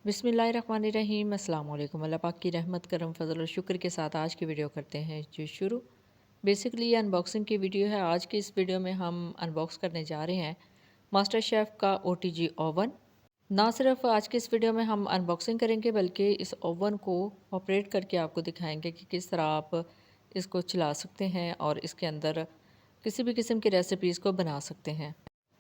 बिस्मिल्लाहिर्रहमानिर्रहीम अस्सलाम वालेकुम। अल्लाह पाक की रहमत करम फजल और शुक्र के साथ आज की वीडियो करते हैं जो शुरू। बेसिकली ये अनबॉक्सिंग की वीडियो है। आज की इस वीडियो में हम अनबॉक्स करने जा रहे हैं मास्टर शेफ़ का OTG ओवन। ना सिर्फ आज की इस वीडियो में हम अनबॉक्सिंग करेंगे बल्कि इस ओवन को ऑपरेट करके आपको दिखाएंगे कि किस तरह आप इसको चला सकते हैं और इसके अंदर किसी भी किस्म की रेसिपीज़ को बना सकते हैं।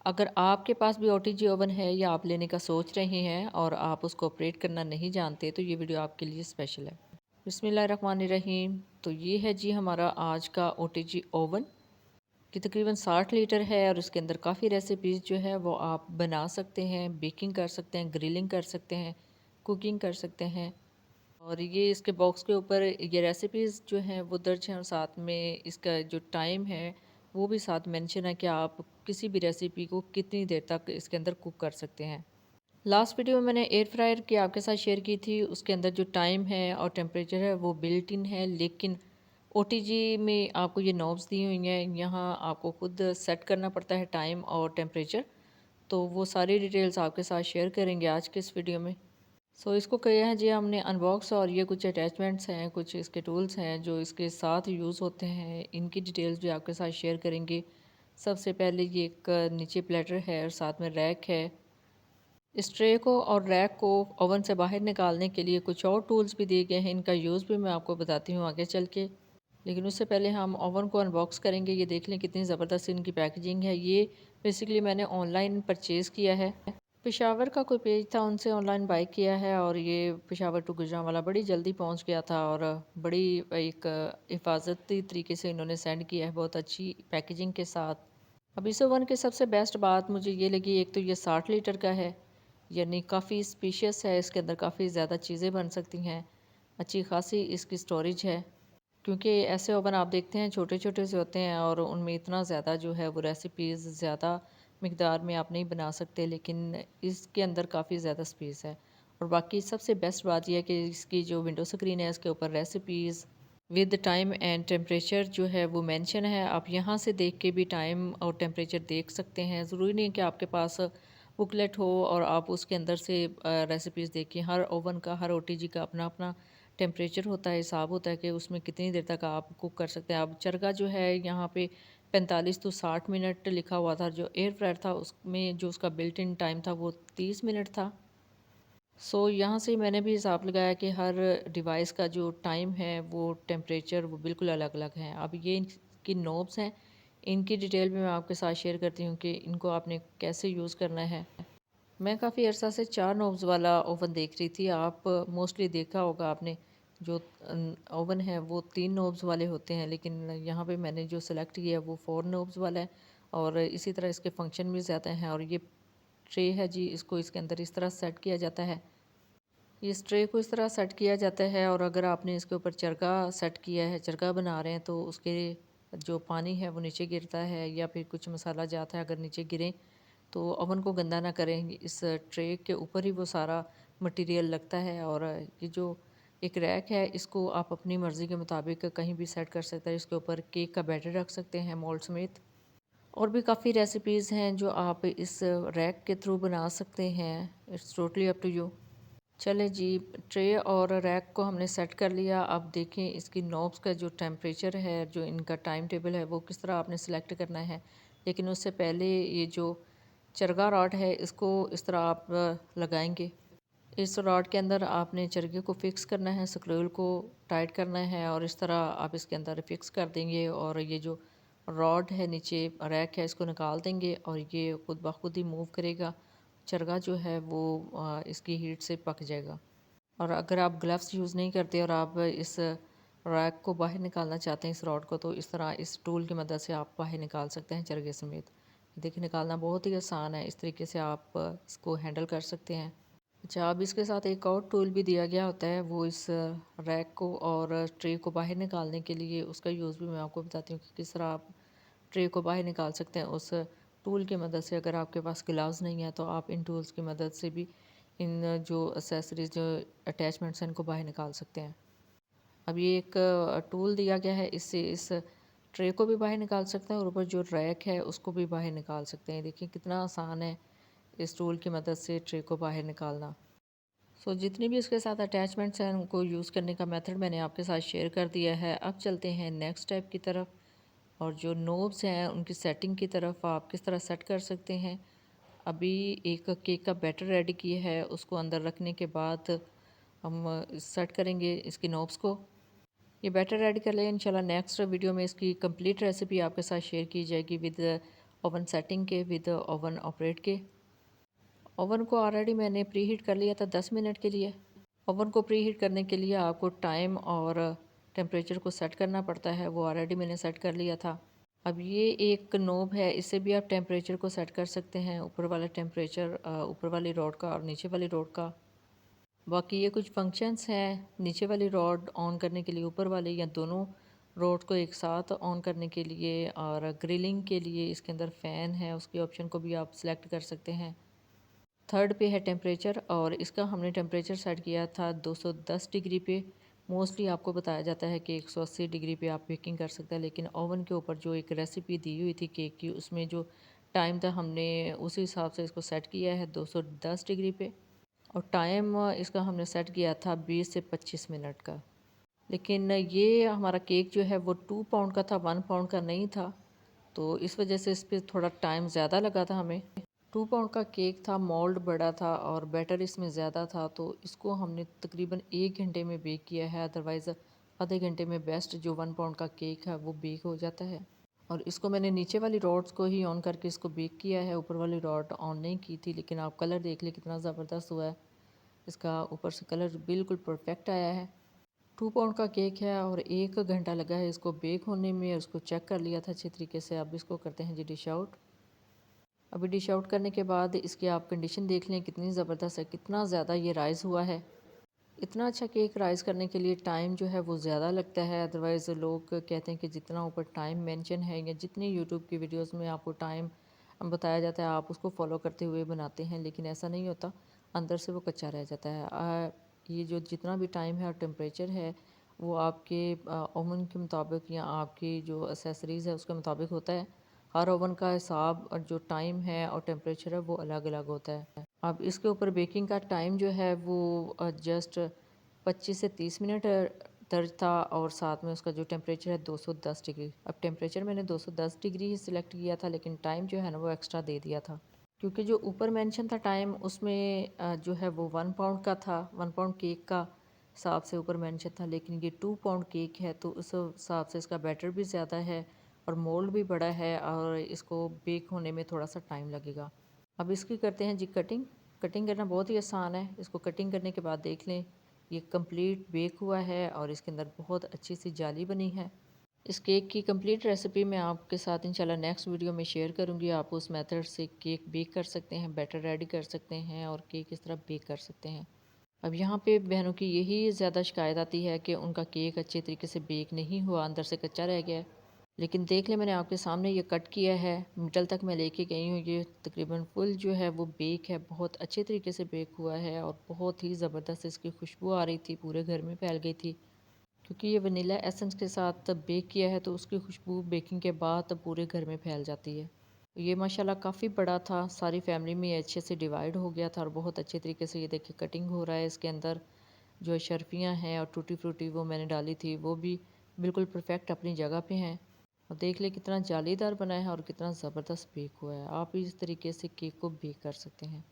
अगर आपके पास भी OTG ओवन है या आप लेने का सोच रहे हैं और आप उसको ऑपरेट करना नहीं जानते तो ये वीडियो आपके लिए स्पेशल है। बिस्मिल्लाहिर्रहमानिर्रहीम। तो ये है जी हमारा आज का OTG ओवन कि तकरीबन 60 लीटर है और इसके अंदर काफ़ी रेसिपीज़ जो है वो आप बना सकते हैं, बेकिंग कर सकते हैं, ग्रिलिंग कर सकते हैं, कुकिंग कर सकते हैं। और ये इसके बॉक्स के ऊपर ये रेसिपीज़ जो हैं वो दर्ज हैं और साथ में इसका जो टाइम है वो भी साथ मेंशन है कि आप किसी भी रेसिपी को कितनी देर तक इसके अंदर कुक कर सकते हैं। लास्ट वीडियो में मैंने एयर फ्रायर की आपके साथ शेयर की थी, उसके अंदर जो टाइम है और टेम्परेचर है वो बिल्ट इन है, लेकिन OTG में आपको ये नॉब्स दी हुई हैं, यहाँ आपको खुद सेट करना पड़ता है टाइम और टेम्परेचर। तो वो सारी डिटेल्स आपके साथ शेयर करेंगे आज के इस वीडियो में। इसको किया है जी हमने अनबॉक्स और ये कुछ अटैचमेंट्स हैं, कुछ इसके टूल्स हैं जो इसके साथ यूज़ होते हैं, इनकी डिटेल्स भी आपके साथ शेयर करेंगे। सबसे पहले ये एक नीचे प्लेटर है और साथ में रैक है। इस ट्रे को और रैक को ओवन से बाहर निकालने के लिए कुछ और टूल्स भी दिए गए हैं, इनका यूज़ भी मैं आपको बताती हूँ आगे चल के। लेकिन उससे पहले हम ओवन को अनबॉक्स करेंगे। ये देख लें कितनी ज़बरदस्त इनकी पैकेजिंग है। ये बेसिकली मैंने ऑनलाइन परचेज़ किया है। पेशावर का कोई पेज था, उनसे ऑनलाइन बाय किया है और ये पेशावर टू गुजरांवाला बड़ी जल्दी पहुंच गया था और बड़ी एक हिफाजती तरीके से इन्होंने सेंड किया है, बहुत अच्छी पैकेजिंग के साथ। अब इस ओवन की सबसे बेस्ट बात मुझे ये लगी, एक तो ये 60 लीटर का है, यानी काफ़ी स्पेशियस है, इसके अंदर काफ़ी ज़्यादा चीज़ें बन सकती हैं, अच्छी खासी इसकी स्टोरेज है। क्योंकि ऐसे ओवन आप देखते हैं छोटे छोटे से होते हैं और उनमें इतना ज़्यादा जो है वो रेसिपीज़ ज़्यादा मिकदार में आप नहीं बना सकते, लेकिन इसके अंदर काफ़ी ज़्यादा स्पेस है। और बाकी सबसे बेस्ट बात यह है कि इसकी जो विंडो स्क्रीन है इसके ऊपर recipes with time and temperature जो है वो मेंशन है। आप यहाँ से देख के भी टाइम और टेम्परेचर देख सकते हैं। ज़रूरी नहीं है कि आपके पास बुकलेट हो और आप उसके अंदर से रेसिपीज़ देखें। हर ओवन का, हर OTG का अपना अपना टेम्परेचर होता है, हिसाब होता है कि उसमें कितनी देर तक आप कुक कर सकते हैं। अब चरगा जो है यहाँ पे 45 to 60 मिनट लिखा हुआ था। जो एयर फ्रायर था उसमें जो उसका बिल्ट इन टाइम था वो 30 मिनट था। यहाँ से मैंने भी हिसाब लगाया कि हर डिवाइस का जो टाइम है वो टेम्परेचर वो बिल्कुल अलग अलग हैं। अब ये इनकी नॉब्स हैं, इनकी डिटेल भी मैं आपके साथ शेयर करती हूँ कि इनको आपने कैसे यूज़ करना है। मैं काफ़ी अर्सा से 4 नॉब्स वाला ओवन देख रही थी। आप मोस्टली देखा होगा आपने, जो ओवन है वो 3 नॉब्स वाले होते हैं, लेकिन यहाँ पे मैंने जो सेलेक्ट किया है वो 4 नॉब्स वाला है और इसी तरह इसके फंक्शन भी ज़्यादा हैं। और ये ट्रे है जी, इसको इसके अंदर इस तरह सेट किया जाता है। इस ट्रे को इस तरह सेट किया जाता है और अगर आपने इसके ऊपर चरखा सेट किया है, चरखा बना रहे हैं, तो उसके जो पानी है वो नीचे गिरता है या फिर कुछ मसाला जाता है, अगर नीचे गिरे तो ओवन को गंदा ना करें। इस ट्रे के ऊपर ही वो सारा मटेरियल लगता है। और ये जो एक रैक है इसको आप अपनी मर्ज़ी के मुताबिक कहीं भी सेट कर सकते हैं। इसके ऊपर केक का बैटर रख सकते हैं मोल्ड समेत। और भी काफ़ी रेसिपीज़ हैं जो आप इस रैक के थ्रू बना सकते हैं। It's totally up to you. चले जी, ट्रे और रैक को हमने सेट कर लिया। अब देखें इसकी नॉब्स का जो टेम्परेचर है, जो इनका टाइम टेबल है वो किस तरह आपने सेलेक्ट करना है। लेकिन उससे पहले ये जो चरगा रॉड है इसको इस तरह आप लगाएंगे। इस रॉड के अंदर आपने चरखे को फिक्स करना है, स्क्रूल को टाइट करना है और इस तरह आप इसके अंदर फिक्स कर देंगे और ये जो रॉड है नीचे रैक है इसको निकाल देंगे और ये खुद ब खुद ही मूव करेगा। चरगा जो है वो इसकी हीट से पक जाएगा। और अगर आप ग्लव्स यूज़ नहीं करते और आप इस रैक को बाहर निकालना चाहते हैं, इस रॉड को, तो इस तरह इस टूल की मदद से आप बाहर निकाल सकते हैं चरखे समेत। देखिए निकालना बहुत ही आसान है, इस तरीके से आप इसको हैंडल कर सकते हैं। अच्छा, अब इसके साथ एक और टूल भी दिया गया होता है, वो इस रैक को और ट्रे को बाहर निकालने के लिए, उसका यूज़ भी मैं आपको बताती हूँ कि किस तरह आप ट्रे को बाहर निकाल सकते हैं उस टूल की मदद से। अगर आपके पास ग्लव्स नहीं है तो आप इन टूल्स की मदद से भी इन जो एक्सेसरीज, जो अटैचमेंट्स हैं, इनको बाहर निकाल सकते हैं। अब ये एक टूल दिया गया है, इससे इस ट्रे को भी बाहर निकाल सकते हैं और ऊपर जो रैक है उसको भी बाहर निकाल सकते हैं। देखिए कितना आसान है इस टूल की मदद से ट्रे को बाहर निकालना। जितनी भी इसके साथ अटैचमेंट्स हैं उनको यूज़ करने का मेथड मैंने आपके साथ शेयर कर दिया है। अब चलते हैं नेक्स्ट स्टेप की तरफ, और जो नोब्स हैं उनकी सेटिंग की तरफ आप किस तरह सेट कर सकते हैं। अभी एक केक का बैटर रेडी किया है, उसको अंदर रखने के बाद हम सेट करेंगे इसकी नोब्स को। ये बैटर रेडी कर लें, इंशाल्लाह नेक्स्ट वीडियो में इसकी कंप्लीट रेसिपी आपके साथ शेयर की जाएगी विद ओवन सेटिंग के, विद ओवन ऑपरेट के। ओवन को ऑलरेडी मैंने प्री हीट कर लिया था 10 मिनट के लिए। ओवन को प्री हीट करने के लिए आपको टाइम और टेम्परेचर को सेट करना पड़ता है, वो ऑलरेडी मैंने सेट कर लिया था। अब ये एक नोब है, इससे भी आप टेम्परेचर को सेट कर सकते हैं, ऊपर वाला टेम्परेचर ऊपर वाली रॉड का और नीचे वाली रॉड का। बाकी ये कुछ फंक्शंस हैं नीचे वाली रॉड ऑन करने के लिए, ऊपर वाली या दोनों रॉड को एक साथ ऑन करने के लिए, और ग्रिलिंग के लिए इसके अंदर फ़ैन है, उसके ऑप्शन को भी आप सिलेक्ट कर सकते हैं। थर्ड पे है टेम्परेचर, और इसका हमने टेम्परेचर सेट किया था 210 डिग्री पे। मोस्टली आपको बताया जाता है कि 180 डिग्री पे आप बेकिंग कर सकते हैं, लेकिन ओवन के ऊपर जो एक रेसिपी दी हुई थी केक की, उसमें जो टाइम था हमने उसी हिसाब से इसको सेट किया है 210 डिग्री पे। और टाइम इसका हमने सेट किया था 20 से 25 मिनट का। लेकिन ये हमारा केक जो है वो 2 पाउंड का था, 1 पाउंड का नहीं था, तो इस वजह से इस पर थोड़ा टाइम ज़्यादा लगा था हमें। 2 पाउंड का केक था, मोल्ड बड़ा था और बैटर इसमें ज़्यादा था, तो इसको हमने तकरीबन 1 घंटे में बेक किया है। अदरवाइज़ आधे घंटे में बेस्ट जो 1 पाउंड का केक है वो बेक हो जाता है। और इसको मैंने नीचे वाली रॉड्स को ही ऑन करके इसको बेक किया है, ऊपर वाली रॉड ऑन नहीं की थी। लेकिन आप कलर देख लें कितना ज़बरदस्त हुआ है, इसका ऊपर से कलर बिल्कुल परफेक्ट आया है। 2 पाउंड का केक है और 1 घंटा लगा है इसको बेक होने में। उसको चेक कर लिया था अच्छी तरीके से। अब इसको करते हैं जी डिश आउट। अभी डिश आउट करने के बाद इसकी आप कंडीशन देख लें कितनी ज़बरदस्त है, कितना ज़्यादा ये राइज़ हुआ है। इतना अच्छा केक राइज़ करने के लिए टाइम जो है वो ज़्यादा लगता है। अदरवाइज़ लोग कहते हैं कि जितना ऊपर टाइम मेंशन है या जितनी यूट्यूब की वीडियोस में आपको टाइम बताया जाता है आप उसको फॉलो करते हुए बनाते हैं, लेकिन ऐसा नहीं होता, अंदर से वो कच्चा रह जाता है। ये जो जितना भी टाइम है और टेम्परेचर है वो आपके ओवन के मुताबिक या आपकी जो एसेसरीज़ है उसके मुताबिक होता है। हर ओवन का हिसाब और जो टाइम है और टेम्परेचर है वो अलग अलग होता है। अब इसके ऊपर बेकिंग का टाइम जो है वो जस्ट 25 से 30 मिनट दर्ज था, और साथ में उसका जो टेम्परेचर है 210 डिग्री। अब टेम्परेचर मैंने 210 डिग्री ही सिलेक्ट किया था, लेकिन टाइम जो है ना वो एक्स्ट्रा दे दिया था, क्योंकि जो ऊपर मेंशन था टाइम उसमें जो है वो 1 पाउंड का था, 1 पाउंड केक का हिसाब से ऊपर मेंशन था। लेकिन ये 2 पाउंड केक है तो उस हिसाब से इसका बैटर भी ज़्यादा है और मोल्ड भी बड़ा है, और इसको बेक होने में थोड़ा सा टाइम लगेगा। अब इसकी करते हैं जी कटिंग। कटिंग करना बहुत ही आसान है। इसको कटिंग करने के बाद देख लें ये कंप्लीट बेक हुआ है और इसके अंदर बहुत अच्छी सी जाली बनी है। इस केक की कंप्लीट रेसिपी मैं आपके साथ इंशाल्लाह नेक्स्ट वीडियो में शेयर करूंगी। आप उस मेथड से केक बेक कर सकते हैं, बैटर रेडी कर सकते हैं और केक इस तरह बेक कर सकते हैं। अब यहाँ पे बहनों की यही ज़्यादा शिकायत आती है कि उनका केक अच्छे तरीके से बेक नहीं हुआ, अंदर से कच्चा रह गया है। लेकिन देख लें मैंने आपके सामने ये कट किया है, मिडल तक मैं लेके गई हूँ, ये तकरीबन फुल जो है वो बेक है, बहुत अच्छे तरीके से बेक हुआ है और बहुत ही ज़बरदस्त इसकी खुशबू आ रही थी, पूरे घर में फैल गई थी। क्योंकि ये वनीला एसेंस के साथ बेक किया है तो उसकी खुशबू बेकिंग के बाद पूरे घर में फैल जाती है। ये माशाल्लाह काफ़ी बड़ा था, सारी फैमिली में अच्छे से डिवाइड हो गया था और बहुत अच्छे तरीके से ये देखिए कटिंग हो रहा है। इसके अंदर जो शर्फियाँ हैं और टूटी फ्रूटी वो मैंने डाली थी वो भी बिल्कुल परफेक्ट अपनी जगह पे हैं। और देख ले कितना जालीदार बना है और कितना ज़बरदस्त बेक हुआ है। आप इस तरीके से केक को बेक कर सकते हैं।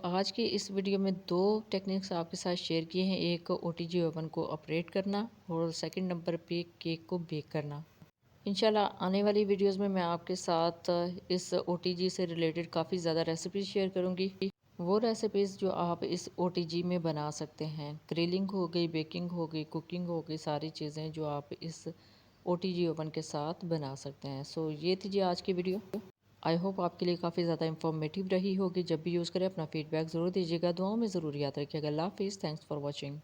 आज की इस वीडियो में 2 टेक्निक्स आपके साथ शेयर किए हैं, एक ओटीजी ओवन को ऑपरेट करना और सेकंड नंबर पे केक को बेक करना। इंशाल्लाह आने वाली वीडियोस में मैं आपके साथ इस ओटीजी से रिलेटेड काफ़ी ज़्यादा रेसिपीज़ शेयर करूंगी। वो रेसिपीज़ जो आप इस ओटीजी में बना सकते हैं, ग्रिलिंग हो गई, बेकिंग हो गई, कुकिंग हो गई, सारी चीज़ें जो आप इस ओटीजी ओवन के साथ बना सकते हैं। ये थी जी आज की वीडियो। आई होप आपके लिए काफ़ी ज़्यादा इंफॉर्मेटिव रही होगी। जब भी यूज़ करें अपना फीडबैक ज़रूर दीजिएगा, दुआओं में ज़रूर याद रखिएगा। अल्लाह हाफिज़, थैंक्स फॉर वॉचिंग।